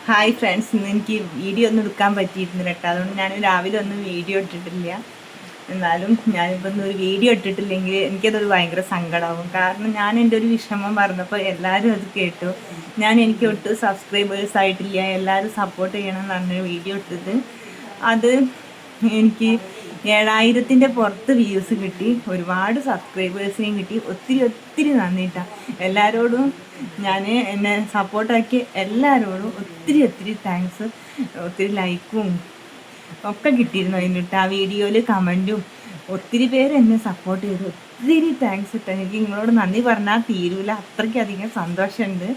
Hi friends, ഇന്ന് എനിക്ക് video ഒന്നും എടുക്കാൻ പറ്റിയിരുന്നില്ല കേട്ടോ. അതുകൊണ്ട് ഞാൻ രാവിലെ ഒന്നും വീഡിയോ ഇട്ടിട്ടില്ല. എന്നാലും ഞാനിപ്പോൾ ഒരു വീഡിയോ ഇട്ടിട്ടില്ലെങ്കിൽ എനിക്കതൊരു ഭയങ്കര സങ്കടമാകും. കാരണം ഞാൻ എൻ്റെ ഒരു വിഷമം പറഞ്ഞപ്പോൾ എല്ലാവരും അത് കേട്ടു. എനിക്ക് ഒട്ടും സബ്സ്ക്രൈബേഴ്സ് ആയിട്ടില്ല, എല്ലാവരും സപ്പോർട്ട് ചെയ്യണം എന്ന് പറഞ്ഞ വീഡിയോ ഇട്ടത്. അത് എനിക്ക് 7000-ൻ്റെ പുറത്ത് വ്യൂസ് കിട്ടി, ഒരുപാട് സബ്സ്ക്രൈബേഴ്സിനെയും കിട്ടി. ഒത്തിരി ഒത്തിരി നന്ദിട്ടാണ് എല്ലാവരോടും. ഞാൻ എന്നെ സപ്പോർട്ടാക്കി എല്ലാവരോടും ഒത്തിരി ഒത്തിരി താങ്ക്സ്. ഒത്തിരി ലൈക്കും ഒക്കെ കിട്ടിയിരുന്നു അതിനിട്ട്. ആ വീഡിയോയിൽ കമൻറ്റും ഒത്തിരി പേര് എന്നെ സപ്പോർട്ട് ചെയ്തു. ഒത്തിരി താങ്ക്സ് ഇട്ടോ. എനിക്ക് നിങ്ങളോട് നന്ദി പറഞ്ഞാൽ തീരൂല, അത്രയ്ക്കധികം സന്തോഷമുണ്ട്.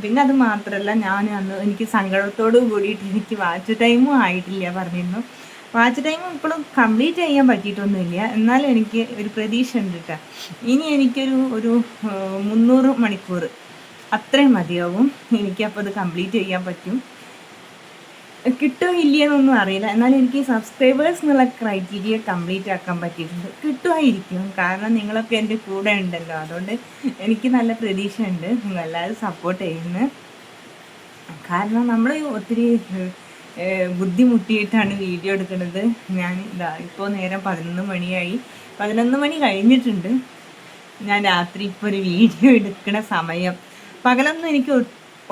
പിന്നെ അത് മാത്രമല്ല, ഞാൻ അന്ന് എനിക്ക് സങ്കടത്തോട് കൂടിയിട്ട് എനിക്ക് വാച്ച് ടൈമും ആയിട്ടില്ല പറഞ്ഞിരുന്നു. വാച്ച് ടൈം ഇപ്പോഴും കംപ്ലീറ്റ് ചെയ്യാൻ പറ്റിയിട്ടൊന്നുമില്ല, എന്നാലും എനിക്ക് ഒരു പ്രതീക്ഷ ഉണ്ട് കേട്ടോ. ഇനി എനിക്കൊരു 300 മണിക്കൂർ അത്രയും മതിയാവും. എനിക്കപ്പോൾ അത് കംപ്ലീറ്റ് ചെയ്യാൻ പറ്റും. കിട്ടുമോ ഇല്ലയെന്നൊന്നും അറിയില്ല, എന്നാലും എനിക്ക് സബ്സ്ക്രൈബേഴ്സ് എന്നുള്ള ക്രൈറ്റീരിയ കംപ്ലീറ്റ് ആക്കാൻ പറ്റിയിട്ടുണ്ട്. കിട്ടുമായിരിക്കും, കാരണം നിങ്ങളൊക്കെ എൻ്റെ കൂടെ ഉണ്ടല്ലോ. അതുകൊണ്ട് എനിക്ക് നല്ല പ്രതീക്ഷ ഉണ്ട്, നിങ്ങളെല്ലാവരും സപ്പോർട്ട് ചെയ്യുന്നത്. കാരണം നമ്മൾ ഒത്തിരി ബുദ്ധിമുട്ടിയിട്ടാണ് വീഡിയോ എടുക്കുന്നത്. ഞാൻ ഇപ്പോൾ നേരം 11 മണിയായി, 11 മണി കഴിഞ്ഞിട്ടുണ്ട്. ഞാൻ രാത്രി ഇപ്പോൾ ഒരു വീഡിയോ എടുക്കുന്ന സമയം, പകലൊന്നും എനിക്ക്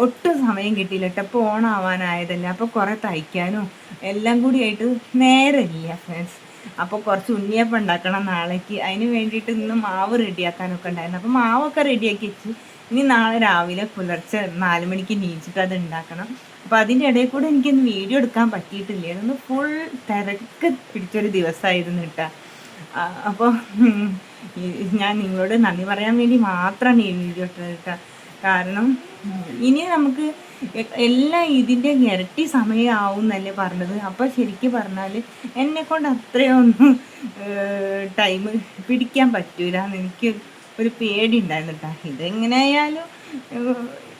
ഒട്ടും സമയം കിട്ടിയില്ല കേട്ടോ. ഇപ്പോൾ ഓണാവാനായതല്ലേ, അപ്പോൾ കുറേ തയ്ക്കാനും എല്ലാം കൂടി ആയിട്ട് നേരമില്ല ഫ്രണ്ട്സ്. അപ്പോൾ കുറച്ച് ഉണ്ണിയപ്പം ഉണ്ടാക്കണം നാളേക്ക്. അതിന് വേണ്ടിയിട്ട് ഇന്ന് മാവ് റെഡിയാക്കാനൊക്കെ ഉണ്ടായിരുന്നു. അപ്പോൾ മാവൊക്കെ റെഡിയാക്കി വെച്ച് ഇനി നാളെ രാവിലെ പുലർച്ചെ 4 മണിക്ക് നീച്ചിട്ട് അത് ഉണ്ടാക്കണം. അപ്പോൾ അതിൻ്റെ ഇടയിൽ കൂടെ എനിക്കൊന്ന് വീഡിയോ എടുക്കാൻ പറ്റിയിട്ടില്ല. അതൊന്ന് ഫുൾ തിരക്ക് പിടിച്ചൊരു ദിവസമായിരുന്നു കേട്ടോ. അപ്പോൾ ഞാൻ നിങ്ങളോട് നന്ദി പറയാൻ വേണ്ടി മാത്രമാണ് ഈ വീഡിയോ ഇട്ടത് കേട്ടോ. കാരണം ഇനി നമുക്ക് എല്ലാം ഇതിൻ്റെ ഇരട്ടി സമയമാവും എന്നല്ലേ പറഞ്ഞത്. അപ്പോൾ ശരിക്കും പറഞ്ഞാൽ എന്നെക്കൊണ്ട് അത്രയൊന്നും ടൈം പിടിക്കാൻ പറ്റൂല എന്ന് എനിക്ക് ഒരു പേടി ഉണ്ടായിരുന്നു കേട്ടോ. ഇതെങ്ങനെയായാലും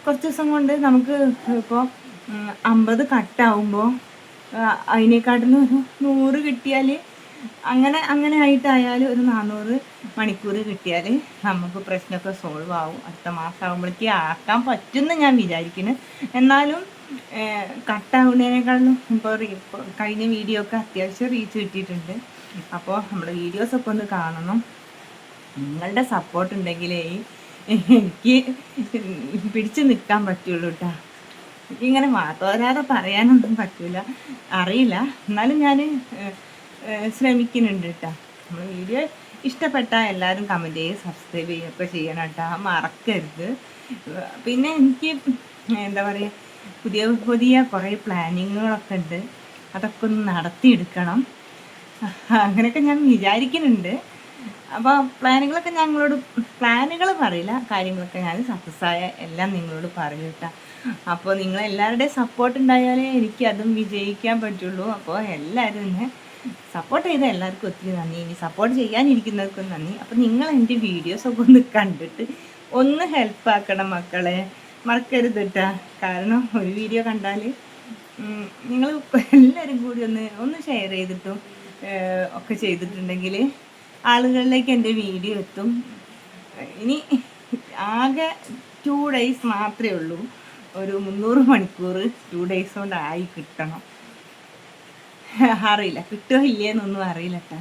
കുറച്ച് ദിവസം കൊണ്ട് നമുക്ക് ഇപ്പോൾ 50 കട്ടാവുമ്പോൾ അതിനേക്കാട്ടിലും ഒരു 100 കിട്ടിയാൽ അങ്ങനെ ആയിട്ടായാലും ഒരു 400 മണിക്കൂർ കിട്ടിയാൽ നമുക്ക് പ്രശ്നമൊക്കെ സോൾവ് ആവും. അടുത്ത മാസം ആകുമ്പോഴേക്ക് ആക്കാൻ പറ്റുമെന്ന് ഞാൻ വിചാരിക്കുന്നു. എന്നാലും കട്ടാവുന്നതിനേക്കാളും ഇപ്പോൾ കഴിഞ്ഞ വീഡിയോ ഒക്കെ അത്യാവശ്യം റീച്ച് കിട്ടിയിട്ടുണ്ട്. അപ്പോൾ നമ്മുടെ വീഡിയോസൊക്കെ ഒന്ന് കാണണം. നിങ്ങളുടെ സപ്പോർട്ട് ഉണ്ടെങ്കിലേ എനിക്ക് പിടിച്ച് നിൽക്കാൻ പറ്റുള്ളൂ കേട്ടോ. എനിക്കിങ്ങനെ തോരാതെ പറയാനൊന്നും പറ്റില്ല, അറിയില്ല. എന്നാലും ഞാൻ ശ്രമിക്കുന്നുണ്ട് കേട്ടോ. നമ്മൾ വീഡിയോ ഇഷ്ടപ്പെട്ടാൽ എല്ലാവരും കമൻറ്റ് ചെയ്യുക, സബ്സ്ക്രൈബ് ചെയ്യുകയൊക്കെ ചെയ്യണം കേട്ടോ, മറക്കരുത്. പിന്നെ എനിക്ക് എന്താ പറയുക, പുതിയ പുതിയ കുറേ പ്ലാനിങ്ങുകളൊക്കെ ഉണ്ട്, അതൊക്കെ ഒന്ന് നടത്തിയെടുക്കണം. അങ്ങനെയൊക്കെ ഞാൻ വിചാരിക്കുന്നുണ്ട്. അപ്പോൾ പ്ലാനുകൾ പറയില്ല, കാര്യങ്ങളൊക്കെ ഞാൻ സക്സസ്സായ എല്ലാം നിങ്ങളോട് പറയും കേട്ടോ. അപ്പോൾ നിങ്ങളെല്ലാവരുടെയും സപ്പോർട്ട് ഉണ്ടായാലേ എനിക്ക് അതും വിജയിക്കാൻ പറ്റുള്ളൂ. അപ്പോൾ എല്ലാവരും എന്നെ സപ്പോർട്ട് ചെയ്ത എല്ലാവർക്കും ഒത്തിരി നന്ദി. ഇനി സപ്പോർട്ട് ചെയ്യാനിരിക്കുന്നവർക്കും നന്ദി. അപ്പോൾ നിങ്ങൾ എൻ്റെ വീഡിയോസൊക്കെ ഒന്ന് കണ്ടിട്ട് ഒന്ന് ഹെൽപ്പാക്കണം മക്കളെ, മറക്കരുത് കേട്ടോ. കാരണം ഒരു വീഡിയോ കണ്ടാൽ നിങ്ങൾ എല്ലാവരും കൂടി ഒന്ന് ഷെയർ ചെയ്തിട്ടും ഒക്കെ ചെയ്തിട്ടുണ്ടെങ്കിൽ ആളുകളിലേക്ക് എൻ്റെ വീഡിയോ എത്തും. ഇനി ആകെ 2 ഡേയ്സ് മാത്രമേ ഉള്ളൂ, ഒരു 300 മണിക്കൂർ 2 ഡേയ്സ് കൊണ്ടായി കിട്ടണം. അറിയില്ല കിട്ടുമോ ഇല്ലേന്നൊന്നും അറിയില്ല കേട്ടോ.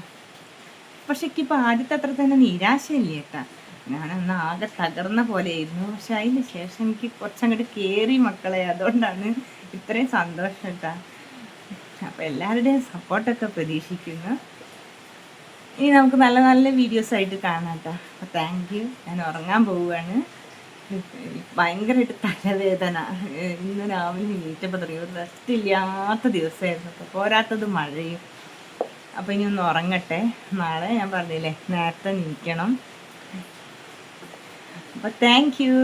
പക്ഷെ എനിക്കിപ്പോൾ ആദ്യത്തെ അത്ര തന്നെ നിരാശയില്ല കേട്ടോ. ഞാനന്ന് ആകെ തകർന്ന പോലെയായിരുന്നു. പക്ഷെ അതിന് ശേഷം എനിക്ക് കുറച്ചങ്ങോട്ട് കയറി മക്കളെ, അതുകൊണ്ടാണ് ഇത്രയും സന്തോഷം കേട്ടോ. അപ്പോൾ എല്ലാവരുടെയും സപ്പോർട്ടൊക്കെ പ്രതീക്ഷിക്കുന്നു. ഇനി നമുക്ക് നല്ല നല്ല വീഡിയോസായിട്ട് കാണാം കേട്ടോ. അപ്പോൾ താങ്ക് യു. ഞാൻ ഉറങ്ങാൻ പോവുകയാണ്. ഭയങ്കരമായിട്ട് തലവേദന. ഇന്ന് രാവിലെ എണീറ്റപ്പോൾ തുടങ്ങി റെസ്റ്റ് ഇല്ലാത്ത ദിവസമായിരുന്നു. അപ്പോൾ പോരാത്തത് മഴയും. അപ്പോൾ ഇനി ഒന്ന് ഉറങ്ങട്ടെ. നാളെ ഞാൻ പറഞ്ഞില്ലേ നേരത്തെ എണീക്കണം. അപ്പോൾ താങ്ക് യു.